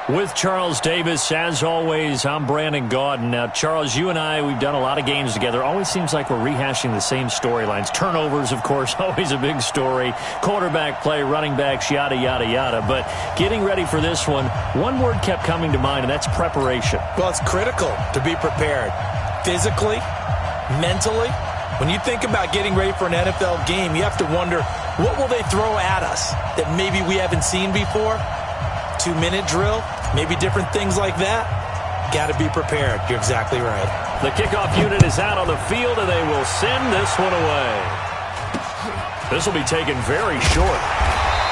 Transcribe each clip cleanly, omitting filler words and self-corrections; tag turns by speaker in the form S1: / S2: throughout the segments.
S1: With Charles Davis, as always, I'm Brandon Gaudin. Now, Charles, you and I, we've done a lot of games together. Always seems like we're rehashing the same storylines. Turnovers, of course, always a big story. Quarterback play, running backs, yada, yada, yada. But getting ready for this one word kept coming to mind, and that's preparation.
S2: Well, it's critical to be prepared. Physically, mentally. When you think about getting ready for an NFL game, you have to wonder, what will they throw at us that maybe we haven't seen before? 2-minute drill, maybe different things like that. Got to be prepared. You're exactly right.
S1: The kickoff unit is out on the field, and they will send this one away. This will be taken very short,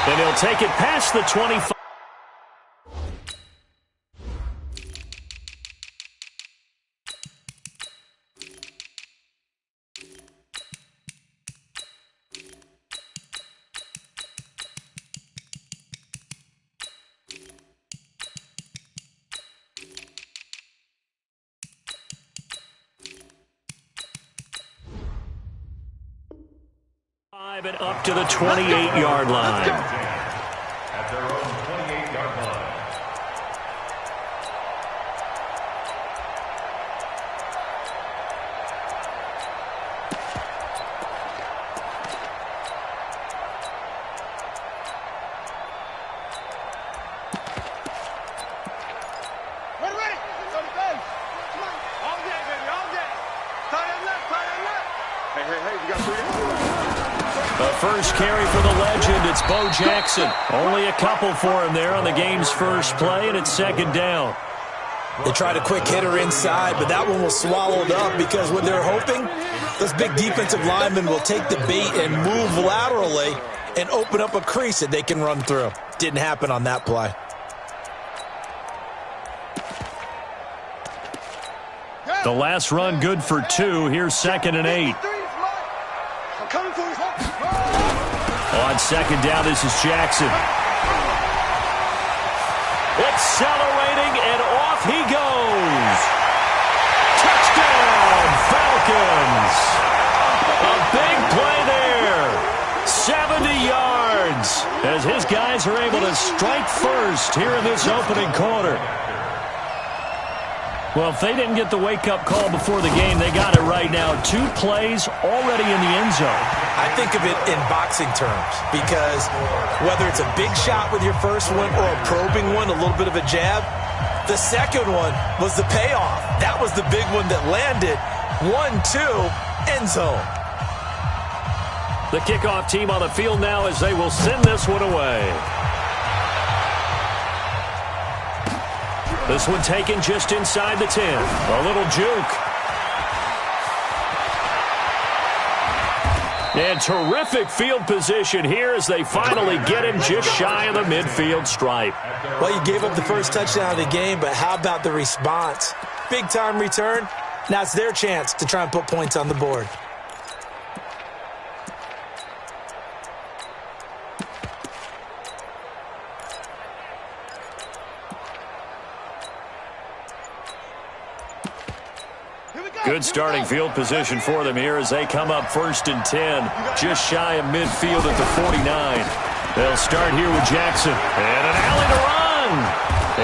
S1: and he'll take it past the 25. And up to the 28-yard line.
S3: At their own 28-yard line.
S4: Ready. Come on. All day, baby, all day. Tight end left. Hey, you got 3 inches.
S1: The first carry for the legend, it's Bo Jackson. Only a couple for him there on the game's first play, and it's second down.
S2: They tried a quick hitter inside, but that one was swallowed up because what they're hoping, those big defensive linemen will take the bait and move laterally and open up a crease that they can run through. Didn't happen on that play.
S1: The last run good for 2. Here's 2nd and 8.
S4: I'm coming for you.
S1: On second down, this is Jackson. Accelerating, and off he goes. Touchdown, Falcons. A big play there. 70 yards as his guys are able to strike first here in this opening quarter. Well, if they didn't get the wake-up call before the game, they got it right now. 2 plays already in the end zone.
S2: I think of it in boxing terms because whether it's a big shot with your first one or a probing one, a little bit of a jab, the second one was the payoff. That was the big one that landed. 1-2, end zone.
S1: The kickoff team on the field now as they will send this one away. This one taken just inside the 10. A little juke. And terrific field position here as they finally get him just shy of the midfield stripe.
S2: Well, you gave up the first touchdown of the game, but how about the response? Big-time return. Now it's their chance to try and put points on the board.
S1: Good starting field position for them here as they come up 1st and 10, just shy of midfield at the 49. They'll start here with Jackson. And an alley to run.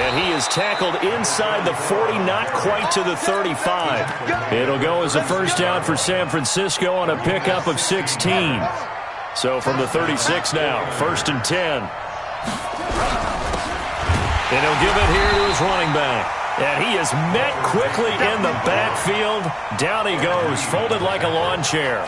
S1: And he is tackled inside the 40, not quite to the 35. It'll go as a first down for San Francisco on a pickup of 16. So from the 36 now, 1st and 10. And he'll give it here to his running back. And he is met quickly in the backfield. Down he goes, folded like a lawn chair.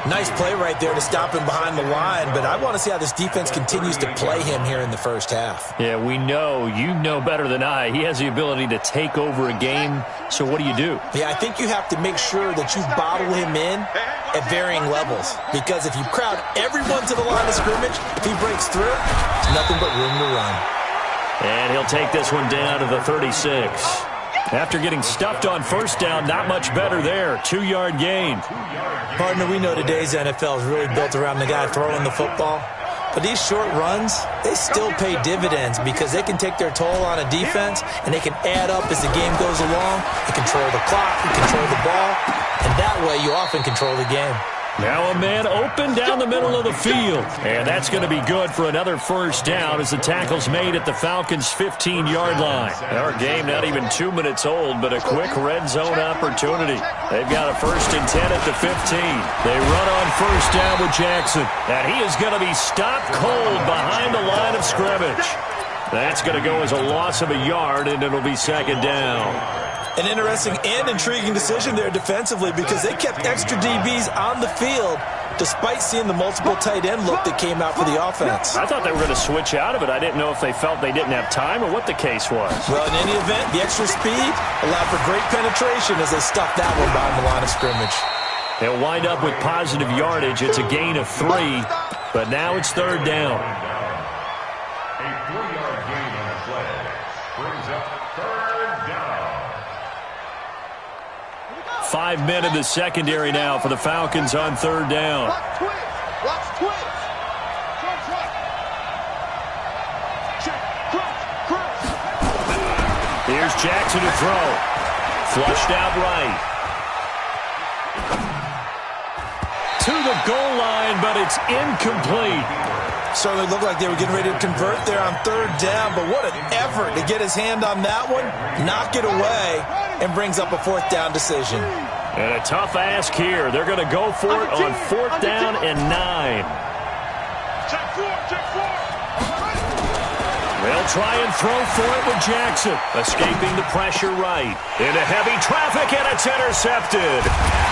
S2: Nice play right there to stop him behind the line, but I want to see how this defense continues to play him here in the first half.
S1: Yeah, we know, you know better than I, he has the ability to take over a game. So what do?
S2: Yeah, I think you have to make sure that you bottle him in at varying levels, because if you crowd everyone to the line of scrimmage, if he breaks through, it's nothing but room to run.
S1: And he'll take this one down to the 36. After getting stuffed on first down, not much better there. 2-yard gain.
S2: Partner, we know today's NFL is really built around the guy throwing the football. But these short runs, they still pay dividends because they can take their toll on a defense and they can add up as the game goes along. They control the clock, they control the ball, and that way you often control the game.
S1: Now a man open down the middle of the field. And that's going to be good for another first down as the tackle's made at the Falcons' 15-yard line. Our game not even 2 minutes old, but a quick red zone opportunity. They've got a 1st and 10 at the 15. They run on first down with Jackson. And he is going to be stopped cold behind the line of scrimmage. That's going to go as a loss of a yard, and it'll be 2nd down.
S2: An interesting and intriguing decision there defensively because they kept extra DBs on the field despite seeing the multiple tight end look that came out for the offense.
S1: I thought they were going to switch out of it. I didn't know if they felt they didn't have time or what the case was.
S2: Well, in any event, the extra speed allowed for great penetration as they stuffed that one behind the line of scrimmage.
S1: They'll wind up with positive yardage. It's a gain of 3, but now it's 3rd down.
S3: A 3-yard gain on the play brings up 3rd down.
S1: 5 men in the secondary now for the Falcons on 3rd down.
S4: Watch twins.
S1: Here's Jackson to throw. Flushed out right. To the goal line, but it's incomplete.
S2: Certainly looked like they were getting ready to convert there on 3rd down, but what an effort to get his hand on that one, knock it away, and brings up a 4th down decision.
S1: And a tough ask here. They're going to go for it on 4th down and 9.
S4: Check 4.
S1: They'll try and throw for it with Jackson. Escaping the pressure right. Into heavy traffic, and it's intercepted.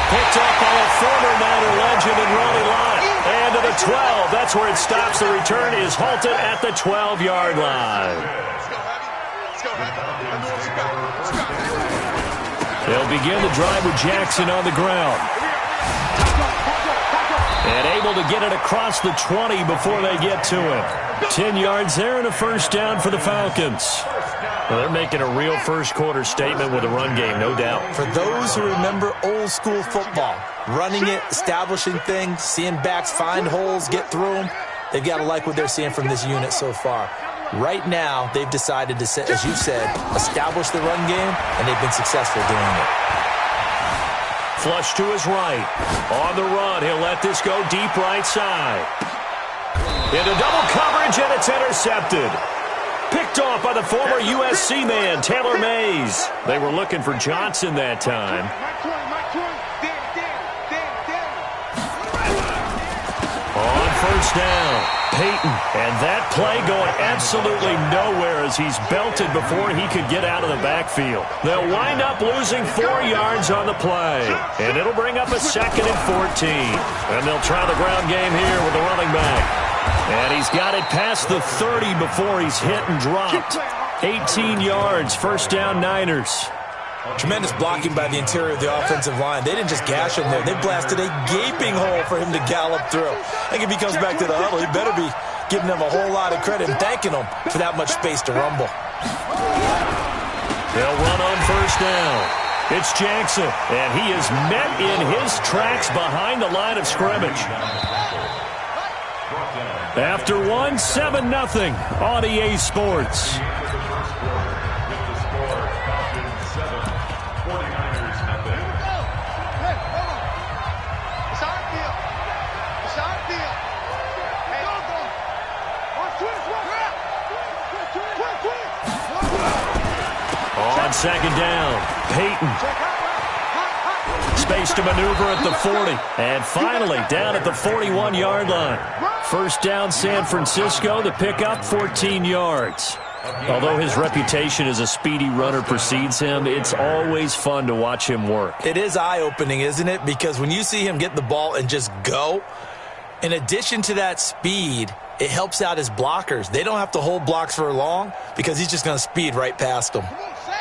S1: Picked up by a former Niner legend in Ronnie Lott. And to the 12. That's where it stops. The return is halted at the 12-yard line. They'll begin the drive with Jackson on the ground. And able to get it across the 20 before they get to him. 10 yards there and a first down for the Falcons. Well, they're making a real first-quarter statement with a run game, no doubt.
S2: For those who remember old-school football, running it, establishing things, seeing backs find holes, get through them, they've got to like what they're seeing from this unit so far. Right now, they've decided to, as you said, establish the run game, and they've been successful doing it.
S1: Flush to his right. On the run, he'll let this go deep right side. Into double coverage, and it's intercepted. Picked off by the former USC man, Taylor Mays. They were looking for Johnson that time. On first down, Peyton. And that play going absolutely nowhere as he's belted before he could get out of the backfield. They'll wind up losing 4 yards on the play. And it'll bring up a 2nd and 14. And they'll try the ground game here with the running back. And he's got it past the 30 before he's hit and dropped. 18 yards, first down Niners.
S2: Tremendous blocking by the interior of the offensive line. They didn't just gash him there. They blasted a gaping hole for him to gallop through. I think if he comes back to the huddle, he better be giving them a whole lot of credit and thanking them for that much space to rumble.
S1: They'll run on first down. It's Jackson, and he is met in his tracks behind the line of scrimmage. After 7-0 on EA Sports. On second down, Peyton. Space to maneuver at the 40. And finally, down at the 41-yard line. First down, San Francisco. The pickup, 14 yards. Although his reputation as a speedy runner precedes him, it's always fun to watch him work.
S2: It is eye-opening, isn't it? Because when you see him get the ball and just go, in addition to that speed, it helps out his blockers. They don't have to hold blocks for long because he's just going to speed right past them.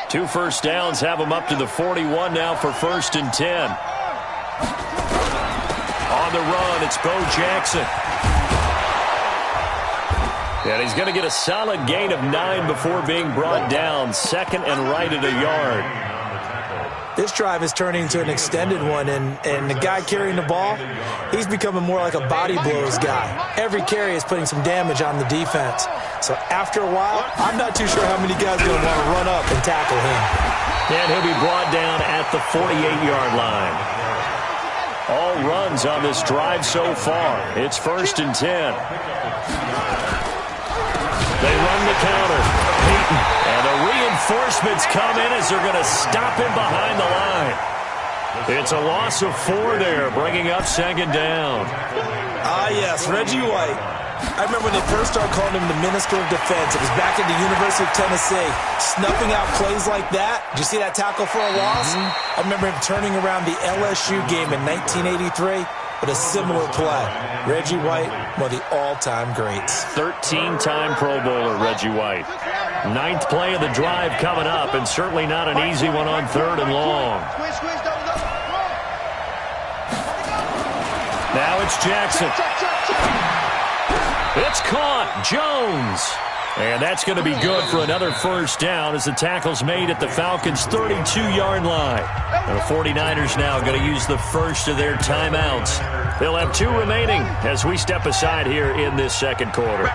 S1: 2 first downs have him up to the 41 now for 1st and 10. On the run, it's Bo Jackson. And he's going to get a solid gain of 9 before being brought down. 2nd and right at a yard.
S2: This drive is turning into an extended one, and the guy carrying the ball, he's becoming more like a body blows guy. Every carry is putting some damage on the defense. So after a while, I'm not too sure how many guys are going to want to run up and tackle him.
S1: And he'll be brought down at the 48-yard line. all runs on this drive so far. It's 1st and 10. They run the counter. Peyton. And the reinforcements come in as they're going to stop him behind the line. It's a loss of 4 there, bringing up 2nd down.
S2: Ah, yes, Reggie White. I remember when they first started calling him the Minister of Defense. It was back at the University of Tennessee. Snuffing out plays like that. Did you see that tackle for a loss? I remember him turning around the LSU game in 1983 with a similar play. Reggie White, one of the all-time greats.
S1: 13-time Pro Bowler, Reggie White. 9th play of the drive coming up, and certainly not an easy one on 3rd and long. Now it's Jackson. It's caught. Jones. And that's going to be good for another 1st down as the tackle's made at the Falcons' 32-yard line. And the 49ers now going to use the first of their timeouts. They'll have 2 remaining as we step aside here in this 2nd quarter.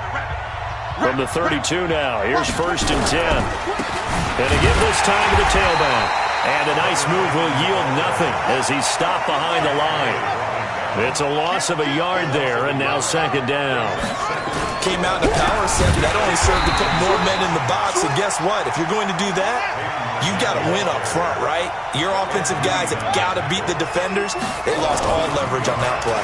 S1: From the 32 now, here's 1st and 10. And to give this time to the tailback. And a nice move will yield nothing as he's stopped behind the line. It's a loss of a yard there, and now 2nd down.
S2: Came out in a power set. That only served to put more men in the box. And guess what? If you're going to do that, you've got to win up front, right? Your offensive guys have got to beat the defenders. They lost all leverage on that play.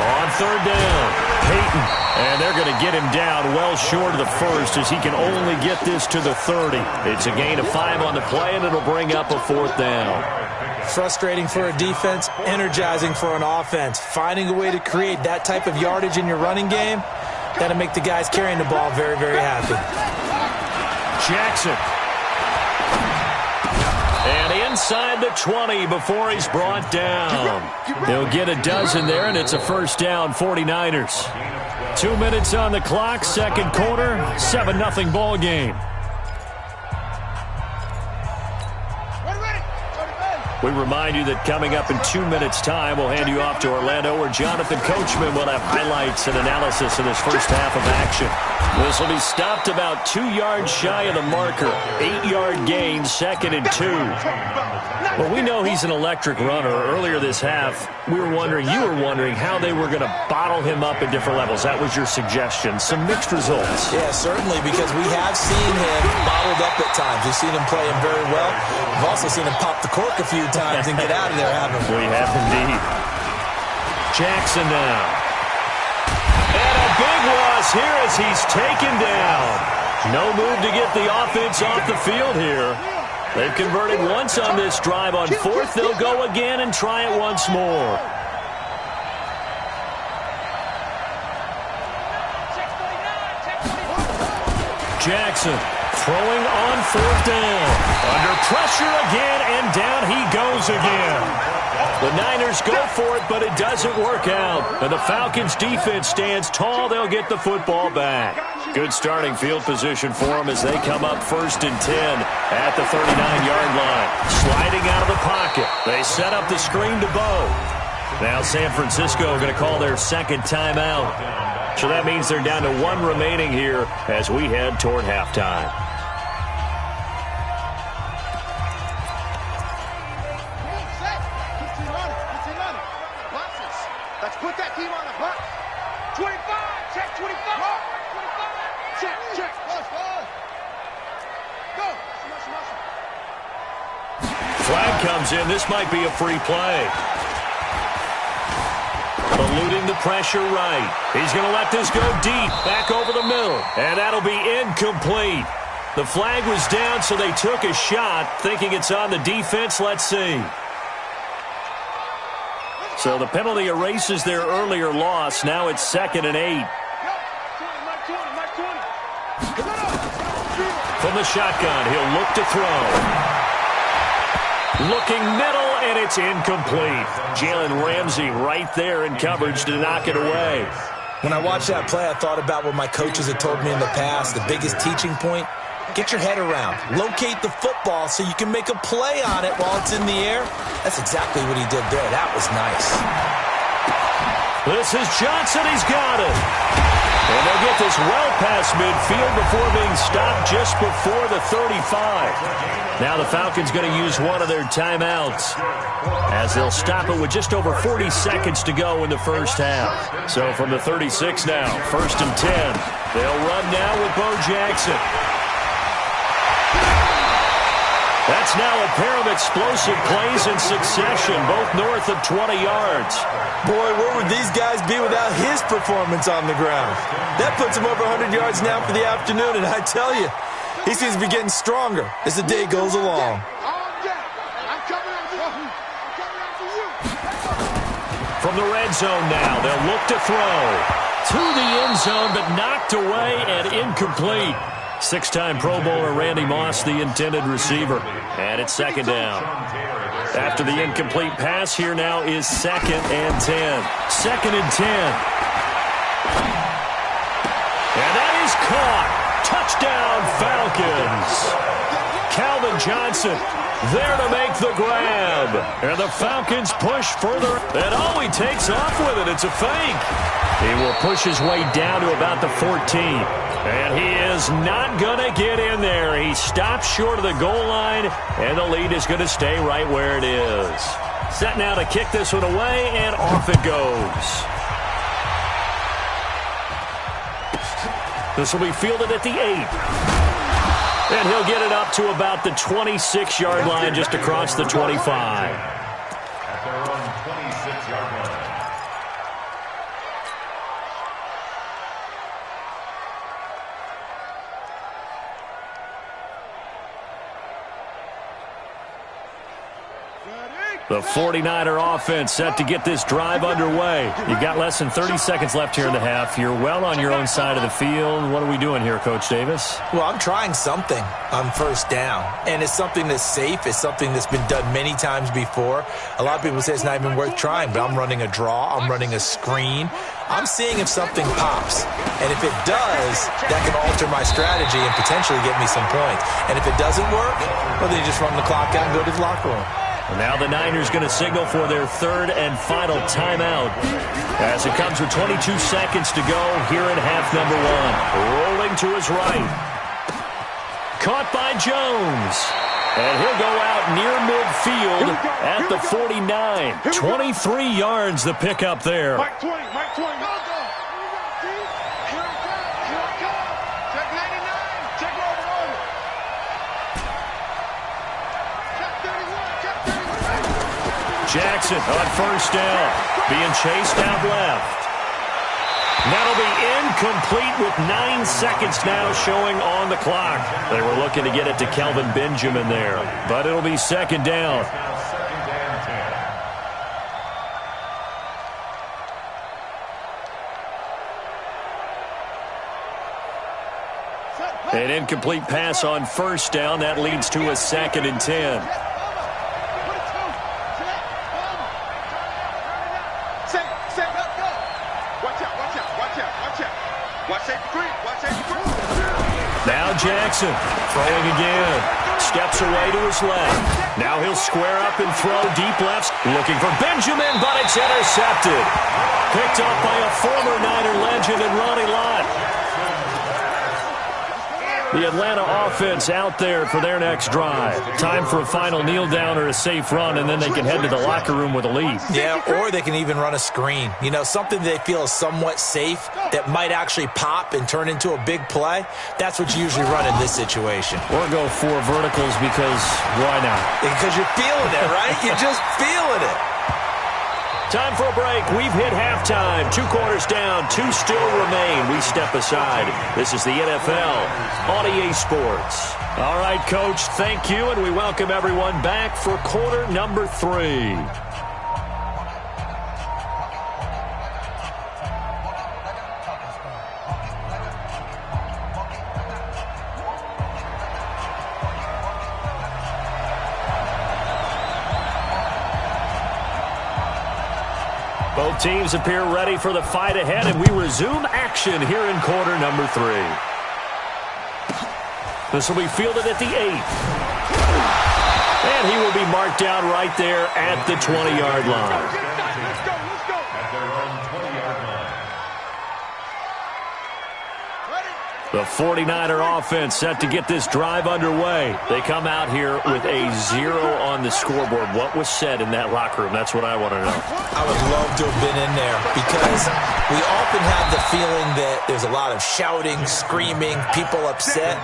S1: On 3rd down, Peyton. And they're going to get him down well short of the 1st as he can only get this to the 30. It's a gain of 5 on the play, and it'll bring up a 4th down.
S2: Frustrating for a defense, energizing for an offense. Finding a way to create that type of yardage in your running game, that'll make the guys carrying the ball very, very happy.
S1: Jackson. And inside the 20 before he's brought down. He'll get a dozen there, and it's a 1st down, 49ers. 2 minutes on the clock, 2nd quarter, 7-0 ball game. We remind you that coming up in 2 minutes' time, we'll hand you off to Orlando, where Jonathan Coachman will have highlights and analysis of this first half of action. This will be stopped about 2 yards shy of the marker. 8-yard gain, 2nd and 2. Well, we know he's an electric runner. Earlier this half, you were wondering how they were going to bottle him up at different levels. That was your suggestion. Some mixed results.
S2: Yeah, certainly, because we have seen him bottled up at times. We've seen him play him very well. We've also seen him pop the cork a few times and get out of there, haven't we?
S1: We have indeed. Jackson now. And a big loss here as he's taken down. No move to get the offense off the field here. They've converted once on this drive. On 4th, they'll go again and try it once more. Jackson throwing on 4th down. Under pressure again, and down he goes again. The Niners go for it, but it doesn't work out. And the Falcons' defense stands tall. They'll get the football back. Good starting field position for them as they come up 1st and 10 at the 39-yard line. Sliding out of the pocket. They set up the screen to Bo. Now San Francisco going to call their 2nd timeout. So that means they're down to 1 remaining here as we head toward halftime.
S4: Let's put that team on the box. 25, check 25. 25, check. Go.
S1: Flag comes in. This might be a free play. Eluding the pressure right. He's going to let this go deep, back over the middle, and that'll be incomplete. The flag was down, so they took a shot, thinking it's on the defense. Let's see. So the penalty erases their earlier loss. Now it's 2nd and 8. From the shotgun, he'll look to throw. Looking middle, and it's incomplete. Jalen Ramsey right there in coverage to knock it away.
S2: When I watched that play, I thought about what my coaches had told me in the past. The biggest teaching point, get your head around. Locate the football so you can make a play on it while it's in the air. That's exactly what he did there. That was nice.
S1: This is Johnson. He's got it. And they'll get this well past midfield before being stopped just before the 35. Now the Falcons going to use one of their timeouts as they'll stop it with just over 40 seconds to go in the first half. So from the 36 now, 1st and 10. They'll run now with Bo Jackson. That's now a pair of explosive plays in succession, both north of 20 yards.
S2: Boy, where would these guys be without his performance on the ground? That puts him over 100 yards now for the afternoon, and I tell you, he seems to be getting stronger as the day goes along.
S1: From the red zone now, they'll look to throw. To the end zone, but knocked away and incomplete. 6-time Pro Bowler Randy Moss, the intended receiver. And it's 2nd down. After the incomplete pass, here now is 2nd and 10. 2nd and 10. And that is caught. Touchdown, Falcons. Calvin Johnson there to make the grab. And the Falcons push further. And he takes off with it. It's a fake. He will push his way down to about the 14. And he is not going to get in there. He stops short of the goal line, and the lead is going to stay right where it is. Set now to kick this one away, and off it goes. This will be fielded at the 8. And he'll get it up to about the 26-yard line, just across the 25.
S3: At their own 26-yard line.
S1: The 49er offense set to get this drive underway. You've got less than 30 seconds left here in the half. You're well on your own side of the field. What are we doing here, Coach Davis?
S2: Well, I'm trying something on 1st down, and it's something that's safe. It's something that's been done many times before. A lot of people say it's not even worth trying, but I'm running a draw. I'm running a screen. I'm seeing if something pops, and if it does, that can alter my strategy and potentially get me some points. And if it doesn't work, well, then you just run the clock out and go to the locker room.
S1: And now the Niners going to signal for their 3rd and final timeout as it comes with 22 seconds to go here in half number 1. Rolling to his right. Caught by Jones. And he'll go out near midfield at the 49. 23 yards the pickup there.
S4: Mike 20, Mike 20. Go, go. Here I come. Check 99. Check over. Check 31. Check 31.
S1: Jackson on 1st down. Being chased out left. That'll be incomplete with 9 seconds now showing on the clock. They were looking to get it to Kelvin Benjamin there, but it'll be 2nd down. An incomplete pass on 1st down. That leads to a 2nd and 10. Now Jackson throwing again. Steps away to his left. Now he'll square up and throw deep left. Looking for Benjamin, but it's intercepted. Picked up by a former Niner legend in Ronnie Lott. The Atlanta offense out there for their next drive. Time for a final kneel down or a safe run, and then they can head to the locker room with a lead.
S2: Yeah, or they can even run a screen. You know, something they feel is somewhat safe that might actually pop and turn into a big play. That's what you usually run in this situation.
S1: Or go 4 verticals because why not?
S2: Because you're feeling it, right? You're just feeling it.
S1: Time for a break. We've hit halftime. 2 quarters down. 2 still remain. We step aside. This is the NFL on EA Sports. All right, Coach, thank you, and we welcome everyone back for quarter number 3. Both teams appear ready for the fight ahead, and we resume action here in quarter number 3. This will be fielded at the 8. And he will be marked down right there at the 20-yard line.
S3: At their own 20-yard line.
S1: The 49er offense set to get this drive underway. They come out here with a 0 on the scoreboard. What was said in that locker room? That's what I want to know.
S2: I would love to have been in there because we often have the feeling that there's a lot of shouting, screaming, people upset.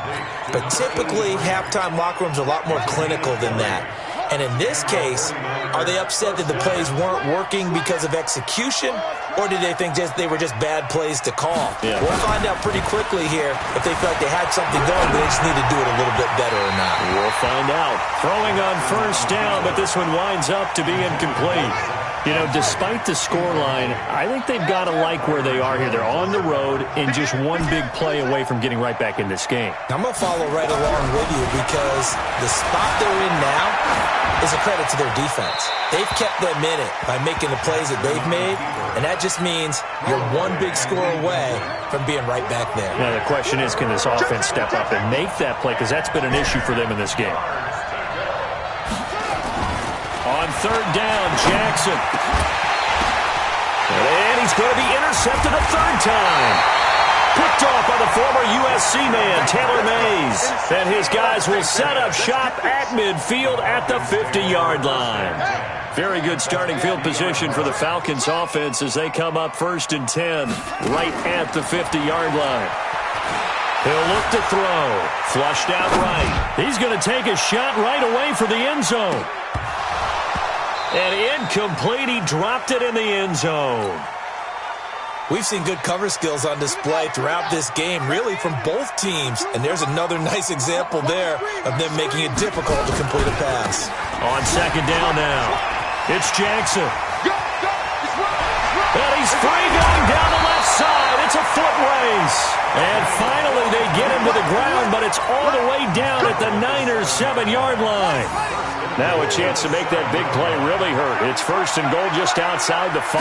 S2: But typically, halftime locker rooms are a lot more clinical than that. And in this case, are they upset that the plays weren't working because of execution, or did they think they were just bad plays to call?
S1: Yeah.
S2: We'll find out pretty quickly here if they feel like they had something going, but they just need to do it a little bit better or not.
S1: We'll find out. Throwing on first down, but this one winds up to be incomplete. You know, despite the scoreline, I think they've got to like where they are here. They're on the road and just one big play away from getting right back in this game.
S2: I'm going to follow right along with you because the spot they're in now is a credit to their defense. They've kept them in it by making the plays that they've made, and that just means you're one big score away from being right back there.
S1: Now, the question is, can this offense step up and make that play? Because that's been an issue for them in this game. On third down, Jackson. And he's going to be intercepted a third time. Picked off by the former USC man, Taylor Mays. And his guys will set up shop at midfield at the 50-yard line. Very good starting field position for the Falcons offense as they come up 1st and 10 right at the 50-yard line. He'll look to throw. Flushed out right. He's going to take a shot right away for the end zone. And incomplete. He dropped it in the end zone.
S2: We've seen good cover skills on display throughout this game, really from both teams. And there's another nice example there of them making it difficult to complete a pass.
S1: On second down now, it's Jackson. And he's free going down the left side. It's a foot race. And finally they get him to the ground, but it's all the way down at the Niners' 7-yard line. Now a chance to make that big play really hurt. It's 1st and goal just outside the 5.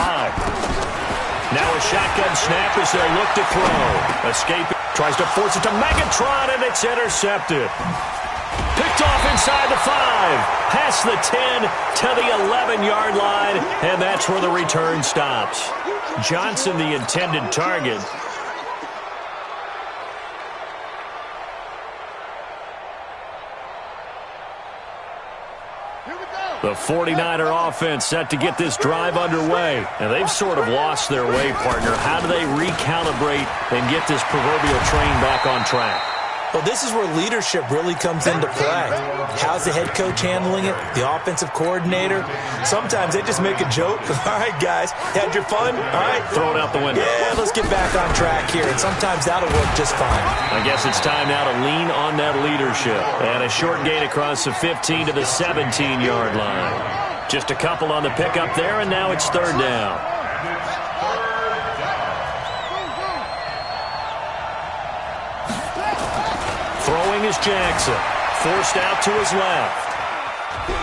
S1: Now a shotgun snap as they'll look to throw. Escape tries to force it to Megatron, and it's intercepted. Picked off inside the 5. Past the 10 to the 11-yard line, and that's where the return stops. Johnson, the intended target. The 49er offense set to get this drive underway. And they've sort of lost their way, partner. How do they recalibrate and get this proverbial train back on track?
S2: Well, this is where leadership really comes into play. How's the head coach handling it? The offensive coordinator? Sometimes they just make a joke. All right, guys, had your fun? All right.
S1: Throw it out the window.
S2: Yeah, let's get back on track here. And sometimes that'll work just fine.
S1: I guess it's time now to lean on that leadership. And a short gain across the 15 to the 17-yard line. Just a couple on the pickup there, and now it's 3rd down. Throwing is Jackson. Forced out to his left.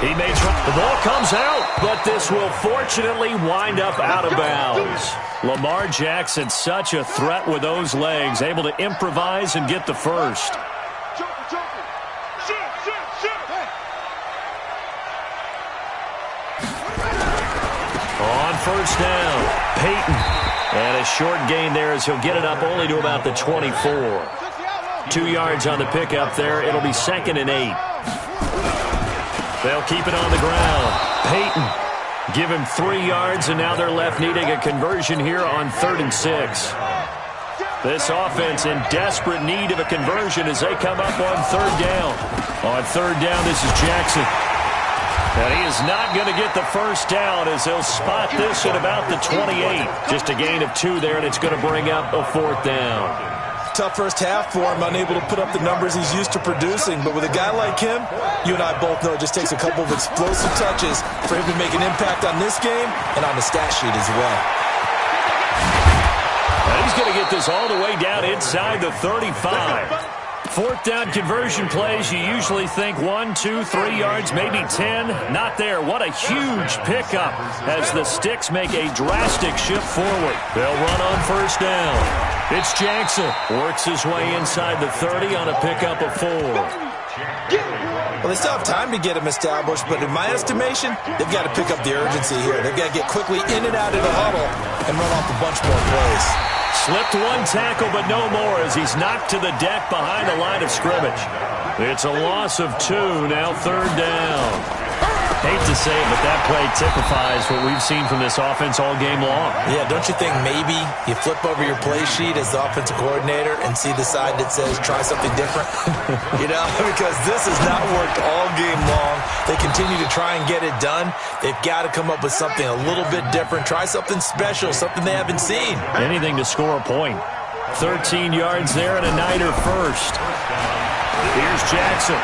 S1: He may try. The ball comes out, but this will fortunately wind up out of bounds. Lamar Jackson, such a threat with those legs, able to improvise and get the first. On first down, Peyton. And a short gain there as he'll get it up only to about the 24. 2 yards on the pickup there. It'll be 2nd and 8. They'll keep it on the ground. Peyton, give him 3 yards, and now they're left needing a conversion here on 3rd and 6. This offense in desperate need of a conversion as they come up on 3rd down. On 3rd down, this is Jackson. And he is not going to get the first down as they'll spot this at about the 28. Just a gain of 2 there, and it's going to bring up a 4th down.
S2: Tough first half for him, unable to put up the numbers he's used to producing. But with a guy like him, you and I both know it just takes a couple of explosive touches for him to make an impact on this game and on the stat sheet as well.
S1: And he's going to get this all the way down inside the 35. 4th down conversion plays, you usually think 1, 2, 3 yards, maybe 10. Not there. What a huge pickup as the Sticks make a drastic shift forward. They'll run on 1st down. It's Jackson. Works his way inside the 30 on a pickup of 4.
S2: Well, they still have time to get him established, but in my estimation, they've got to pick up the urgency here. They've got to get quickly in and out of the huddle and run off a bunch more plays.
S1: Slipped one tackle, but no more as he's knocked to the deck behind the line of scrimmage. It's a loss of 2, now 3rd down. Hate to say it, but that play typifies what we've seen from this offense all game long.
S2: Yeah, don't you think maybe you flip over your play sheet as the offensive coordinator and see the side that says try something different? Because this has not worked all game long. They continue to try and get it done. They've got to come up with something a little bit different. Try something special, something they haven't seen.
S1: Anything to score a point. 13 yards there and a Niner first. Here's Jackson.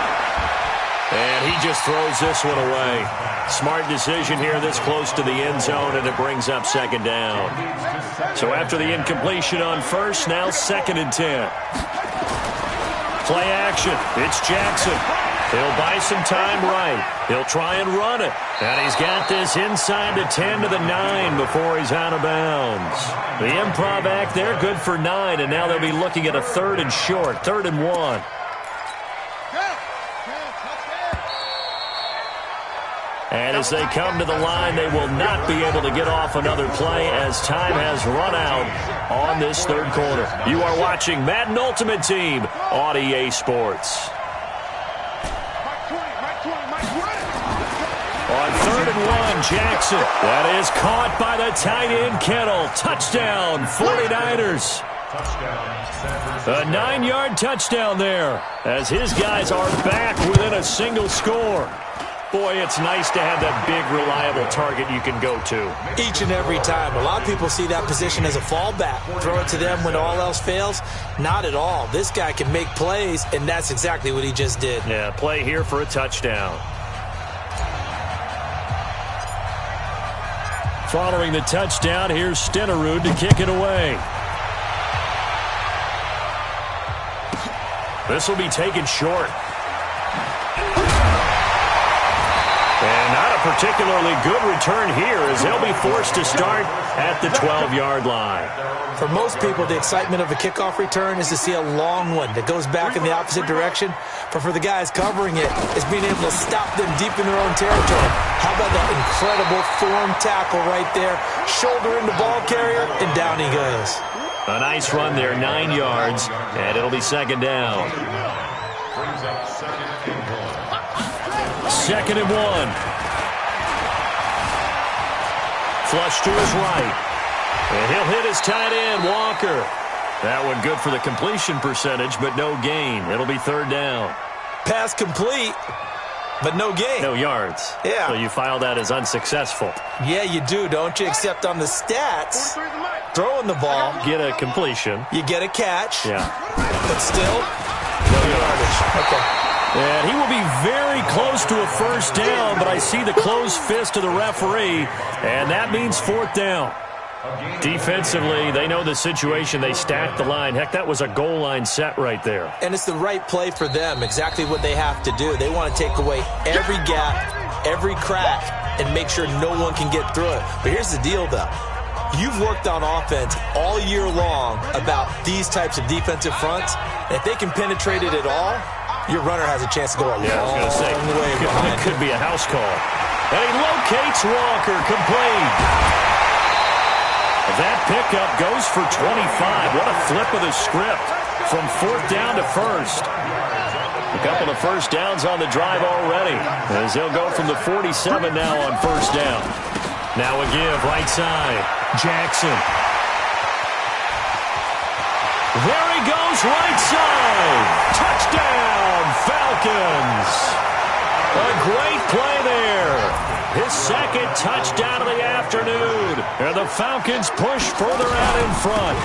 S1: And he just throws this one away. Smart decision here this close to the end zone, and it brings up 2nd down. So after the incompletion on first, now 2nd and 10. Play action. It's Jackson. He'll buy some time right. He'll try and run it. And he's got this inside the 10 to the 9 before he's out of bounds. The improv act there, good for 9, and now they'll be looking at a 3rd and short, 3rd and 1. And as they come to the line, they will not be able to get off another play as time has run out on this 3rd quarter. You are watching Madden Ultimate Team on EA Sports. On 3rd and 1, Jackson. That is caught by the tight end, Kittle. Touchdown, 49ers. A 9-yard touchdown there as his guys are back within a single score. Boy, it's nice to have that big, reliable target you can go to.
S2: Each and every time. A lot of people see that position as a fallback. Throw it to them when all else fails. Not at all. This guy can make plays, and that's exactly what he just did.
S1: Yeah, play here for a touchdown. Following the touchdown, here's Stenerud to kick it away. This will be taken short. And not a particularly good return here as they'll be forced to start at the 12-yard line.
S2: For most people, the excitement of a kickoff return is to see a long one that goes back in the opposite direction. But for the guys covering it, it's being able to stop them deep in their own territory. How about that incredible form tackle right there? Shoulder in the ball carrier, and down he goes.
S1: A nice run there, 9 yards, and it'll be 2nd down. 2nd and 1. Flush to his right. And he'll hit his tight end, Walker. That one good for the completion percentage, but no gain. It'll be 3rd down.
S2: Pass complete, but no gain.
S1: No yards.
S2: Yeah.
S1: So you file that as unsuccessful.
S2: Yeah, you do, don't you? Except on the stats, throwing the ball.
S1: Get a completion.
S2: You get a catch.
S1: Yeah.
S2: But still, no yardage. Okay.
S1: And he will be very close to a 1st down, but I see the closed fist of the referee, and that means 4th down. Defensively, they know the situation. They stacked the line. Heck, that was a goal line set right there.
S2: And it's the right play for them, exactly what they have to do. They want to take away every gap, every crack, and make sure no one can get through it. But here's the deal, though. You've worked on offense all year long about these types of defensive fronts. And if they can penetrate it at all, your runner has a chance to go a long way behind.
S1: It could be a house call. And he locates Walker, complete. That pickup goes for 25. What a flip of the script from 4th down to 1st. A couple of 1st downs on the drive already as they'll go from the 47 now on 1st down. Now a give, right side. Jackson. There he goes, right side. Touchdown, Falcons. A great play there. His 2nd touchdown of the afternoon. And the Falcons push further out in front.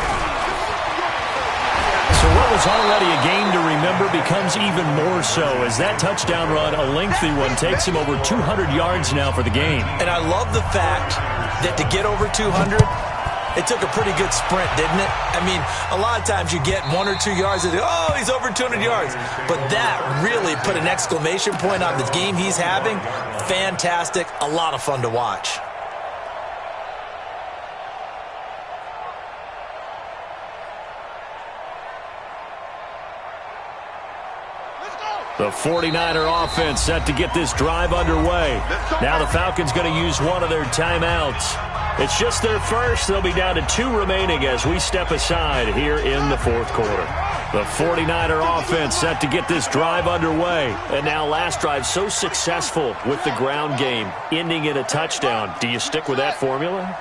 S1: So what was already a game to remember becomes even more so as that touchdown run, a lengthy one, takes him over 200 yards now for the game.
S2: And I love the fact that to get over 200, it took a pretty good sprint, didn't it? I mean, a lot of times you get 1 or 2 yards and think, oh, he's over 200 yards. But that really put an exclamation point on the game he's having. Fantastic. A lot of fun to watch.
S4: Let's go!
S1: The 49er offense set to get this drive underway. Now the Falcons going to use one of their timeouts. It's just their first. They'll be down to 2 remaining as we step aside here in the fourth quarter. The 49er offense set to get this drive underway. And now last drive so successful with the ground game, ending in a touchdown. Do you stick with that formula?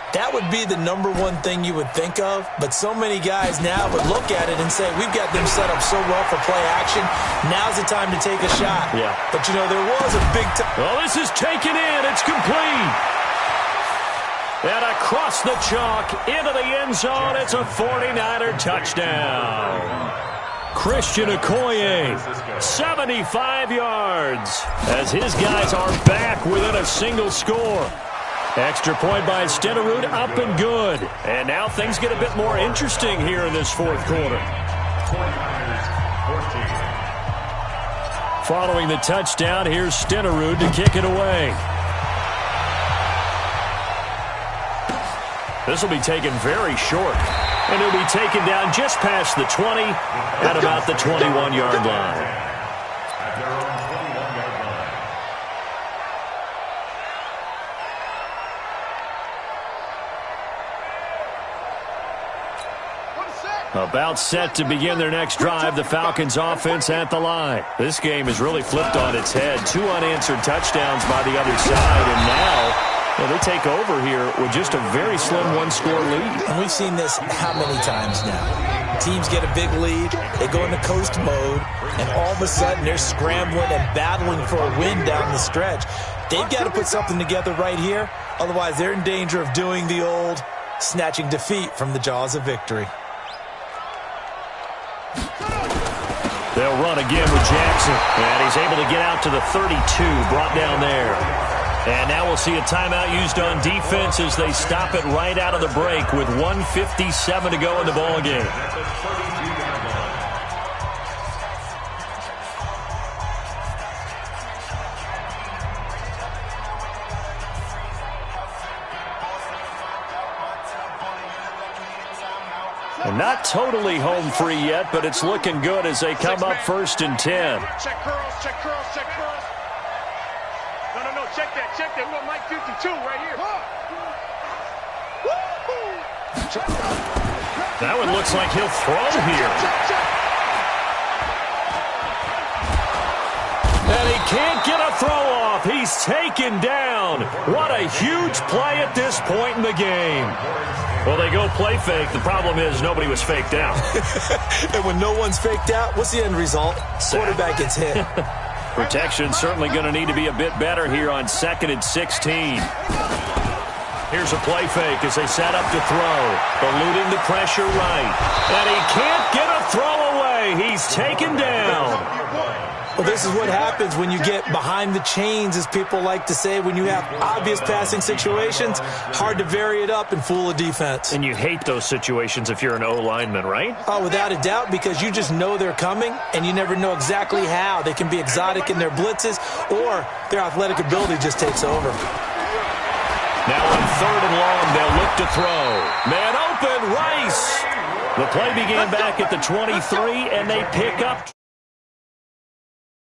S2: That would be the number one thing you would think of, but so many guys now would look at it and say, we've got them set up so well for play action. Now's the time to take a shot.
S1: Yeah.
S2: But, you know, there was a big time.
S1: Well, this is taken in. It's complete. And across the chalk into the end zone, it's a 49er touchdown. Christian Okoye, 75 yards, as his guys are back within a single score. Extra point by Stenerud, up and good. And now things get a bit more interesting here in this fourth quarter. Following the touchdown, here's Stenerud to kick it away. This will be taken very short. And it'll be taken down just past the 20 at about the 21-yard line. About set to begin their next drive, the Falcons offense at the line. This game has really flipped on its head. 2 unanswered touchdowns by the other side, and now they take over here with just a very slim one-score lead.
S2: And we've seen this how many times now? Teams get a big lead, they go into coast mode, and all of a sudden they're scrambling and battling for a win down the stretch. They've got to put something together right here, otherwise they're in danger of doing the old snatching defeat from the jaws of victory.
S1: They'll run again with Jackson. And he's able to get out to the 32, brought down there. And now we'll see a timeout used on defense as they stop it right out of the break with 1:57 to go in the ballgame. And not totally home free yet, but it's looking good as they come up 1st and 10.
S4: Check curls, check curls, check curls. No, check that. We got Mike Houston too right here.
S1: That one looks like he'll throw here. And he can't get a throw off. He's taken down. What a huge play at this point in the game. Well, they go play fake. The problem is nobody was faked out.
S2: And when no one's faked out, what's the end result? Quarterback gets hit.
S1: Protection certainly going to need to be a bit better here on 2nd and 16. Here's a play fake as they set up to throw. Eluding the pressure right. And he can't get a throw away. He's taken down.
S2: Well, this is what happens when you get behind the chains, as people like to say. When you have obvious passing situations, hard to vary it up and fool a defense.
S1: And you hate those situations if you're an O-lineman, right?
S2: Oh, without a doubt, because you just know they're coming, and you never know exactly how. They can be exotic in their blitzes, or their athletic ability just takes over.
S1: Now on 3rd and long, they'll look to throw. Man open, Rice. The play began back at the 23, and they pick up